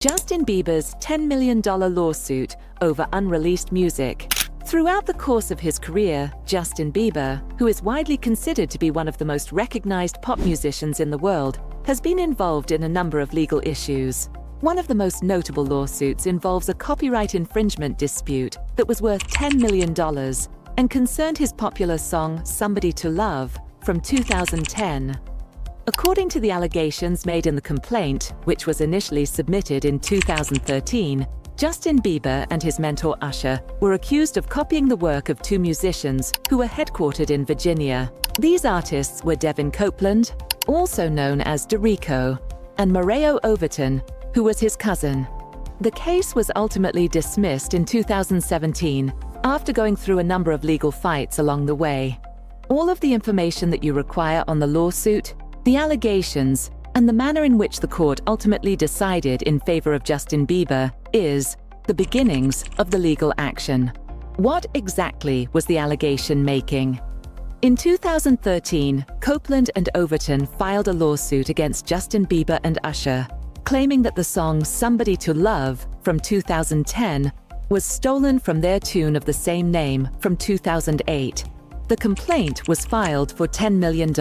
Justin Bieber's $10 million lawsuit over unreleased music. Throughout the course of his career, Justin Bieber, who is widely considered to be one of the most recognized pop musicians in the world, has been involved in a number of legal issues. One of the most notable lawsuits involves a copyright infringement dispute that was worth $10 million and concerned his popular song "Somebody to Love" from 2010. According to the allegations made in the complaint, which was initially submitted in 2013, Justin Bieber and his mentor Usher were accused of copying the work of two musicians who were headquartered in Virginia. These artists were Devin Copeland, also known as Derico, and Mario Overton, who was his cousin. The case was ultimately dismissed in 2017 after going through a number of legal fights along the way. All of the information that you require on the lawsuit, the allegations, and the manner in which the court ultimately decided in favor of Justin Bieber is the beginnings of the legal action. What exactly was the allegation making? In 2013, Copeland and Overton filed a lawsuit against Justin Bieber and Usher, claiming that the song "Somebody to Love" from 2010 was stolen from their tune of the same name from 2008. The complaint was filed for $10 million.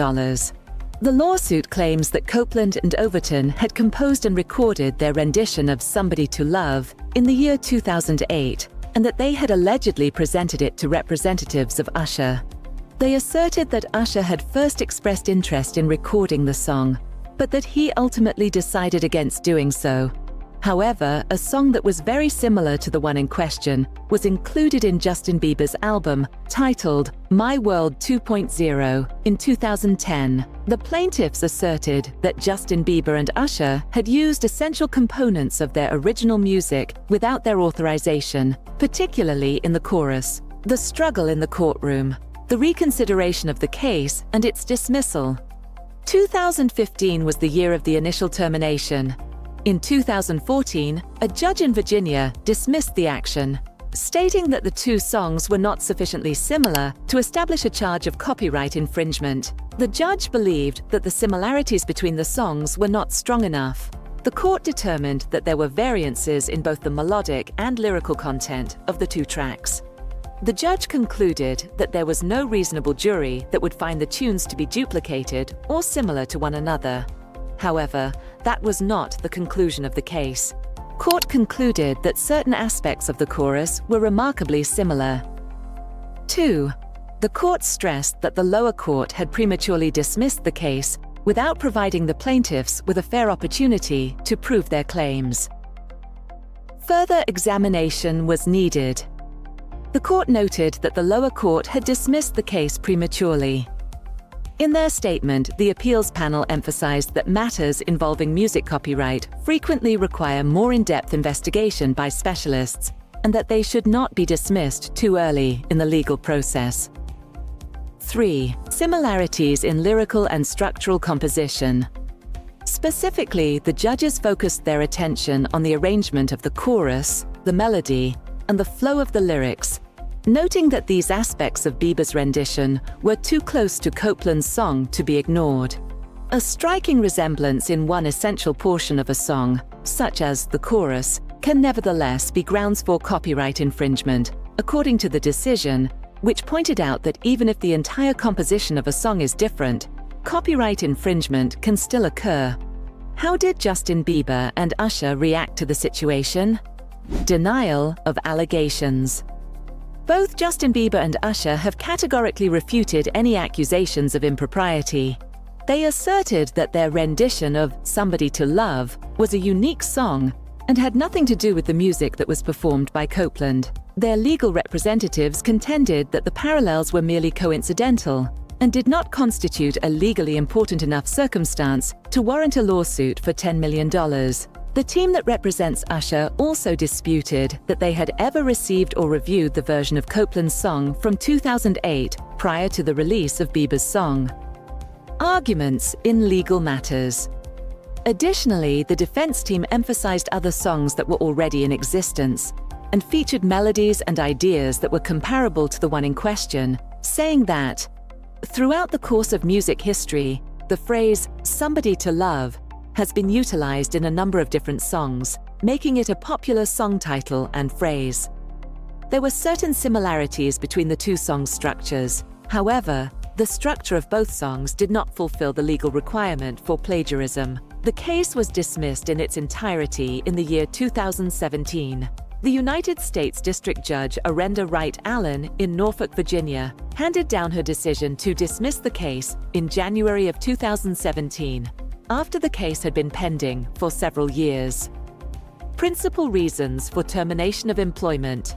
The lawsuit claims that Copeland and Overton had composed and recorded their rendition of "Somebody to Love" in the year 2008, and that they had allegedly presented it to representatives of Usher. They asserted that Usher had first expressed interest in recording the song, but that he ultimately decided against doing so. However, a song that was very similar to the one in question was included in Justin Bieber's album, titled My World 2.0, in 2010. The plaintiffs asserted that Justin Bieber and Usher had used essential components of their original music without their authorization, particularly in the chorus. The struggle in the courtroom, the reconsideration of the case, and its dismissal. 2015 was the year of the initial termination. In 2014, a judge in Virginia dismissed the action, stating that the two songs were not sufficiently similar to establish a charge of copyright infringement. The judge believed that the similarities between the songs were not strong enough. The court determined that there were variances in both the melodic and lyrical content of the two tracks. The judge concluded that there was no reasonable jury that would find the tunes to be duplicated or similar to one another. However, that was not the conclusion of the case. Court concluded that certain aspects of the chorus were remarkably similar. 2. The court stressed that the lower court had prematurely dismissed the case without providing the plaintiffs with a fair opportunity to prove their claims. Further examination was needed. The court noted that the lower court had dismissed the case prematurely. In their statement, the appeals panel emphasized that matters involving music copyright frequently require more in-depth investigation by specialists, and that they should not be dismissed too early in the legal process. 3. Similarities in lyrical and structural composition. Specifically, the judges focused their attention on the arrangement of the chorus, the melody, and the flow of the lyrics, noting that these aspects of Bieber's rendition were too close to Copeland's song to be ignored. A striking resemblance in one essential portion of a song, such as the chorus, can nevertheless be grounds for copyright infringement, according to the decision, which pointed out that even if the entire composition of a song is different, copyright infringement can still occur. How did Justin Bieber and Usher react to the situation? Denial of allegations. Both Justin Bieber and Usher have categorically refuted any accusations of impropriety. They asserted that their rendition of "Somebody to Love" was a unique song and had nothing to do with the music that was performed by Copeland. Their legal representatives contended that the parallels were merely coincidental and did not constitute a legally important enough circumstance to warrant a lawsuit for $10 million. The team that represents Usher also disputed that they had ever received or reviewed the version of Copeland's song from 2008 prior to the release of Bieber's song. Arguments in legal matters. Additionally, the defense team emphasized other songs that were already in existence and featured melodies and ideas that were comparable to the one in question, saying that, throughout the course of music history, the phrase "somebody to love" has been utilized in a number of different songs, making it a popular song title and phrase. There were certain similarities between the two song structures. However, the structure of both songs did not fulfill the legal requirement for plagiarism. The case was dismissed in its entirety in the year 2017. The United States District Judge Arenda Wright Allen in Norfolk, Virginia, handed down her decision to dismiss the case in January of 2017, after the case had been pending for several years. Principal reasons for termination of employment.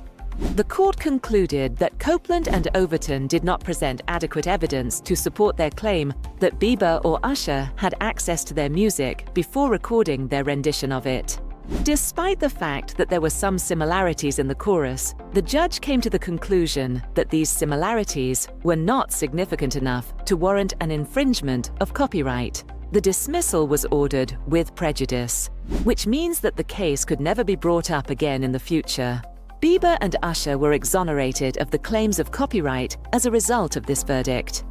The court concluded that Copeland and Overton did not present adequate evidence to support their claim that Bieber or Usher had access to their music before recording their rendition of it. Despite the fact that there were some similarities in the chorus, the judge came to the conclusion that these similarities were not significant enough to warrant an infringement of copyright. The dismissal was ordered with prejudice, which means that the case could never be brought up again in the future. Bieber and Usher were exonerated of the claims of copyright as a result of this verdict.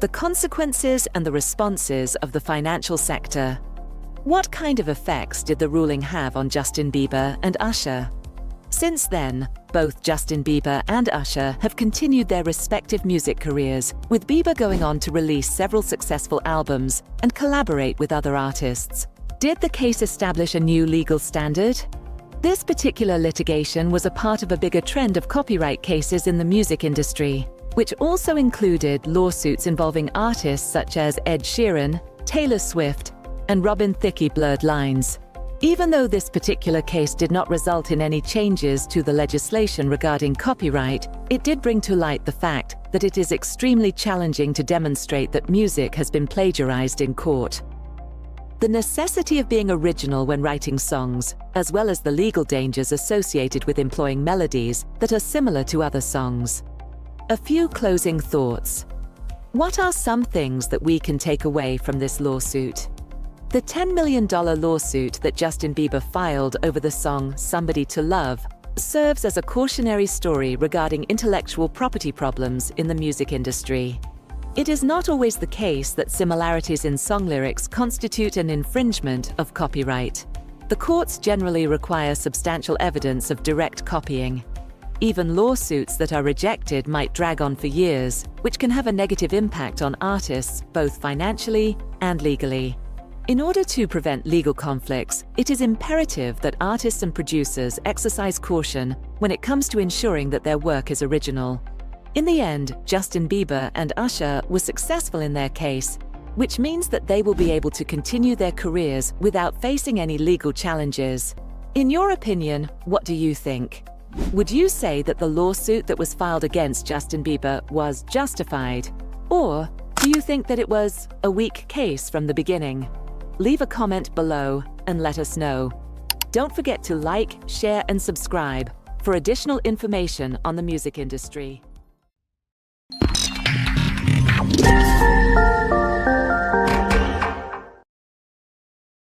The consequences and the responses of the financial sector. What kind of effects did the ruling have on Justin Bieber and Usher? Since then, both Justin Bieber and Usher have continued their respective music careers, with Bieber going on to release several successful albums and collaborate with other artists. Did the case establish a new legal standard? This particular litigation was a part of a bigger trend of copyright cases in the music industry, which also included lawsuits involving artists such as Ed Sheeran, Taylor Swift, and Robin Thicke Blurred Lines. Even though this particular case did not result in any changes to the legislation regarding copyright, it did bring to light the fact that it is extremely challenging to demonstrate that music has been plagiarized in court. The necessity of being original when writing songs, as well as the legal dangers associated with employing melodies that are similar to other songs. A few closing thoughts. What are some things that we can take away from this lawsuit? The $10 million lawsuit that Justin Bieber filed over the song Somebody to Love serves as a cautionary story regarding intellectual property problems in the music industry. It is not always the case that similarities in song lyrics constitute an infringement of copyright. The courts generally require substantial evidence of direct copying. Even lawsuits that are rejected might drag on for years, which can have a negative impact on artists, both financially and legally. In order to prevent legal conflicts, it is imperative that artists and producers exercise caution when it comes to ensuring that their work is original. In the end, Justin Bieber and Usher were successful in their case, which means that they will be able to continue their careers without facing any legal challenges. In your opinion, what do you think? Would you say that the lawsuit that was filed against Justin Bieber was justified? Or do you think that it was a weak case from the beginning? Leave a comment below and let us know. Don't forget to like, share, and subscribe for additional information on the music industry.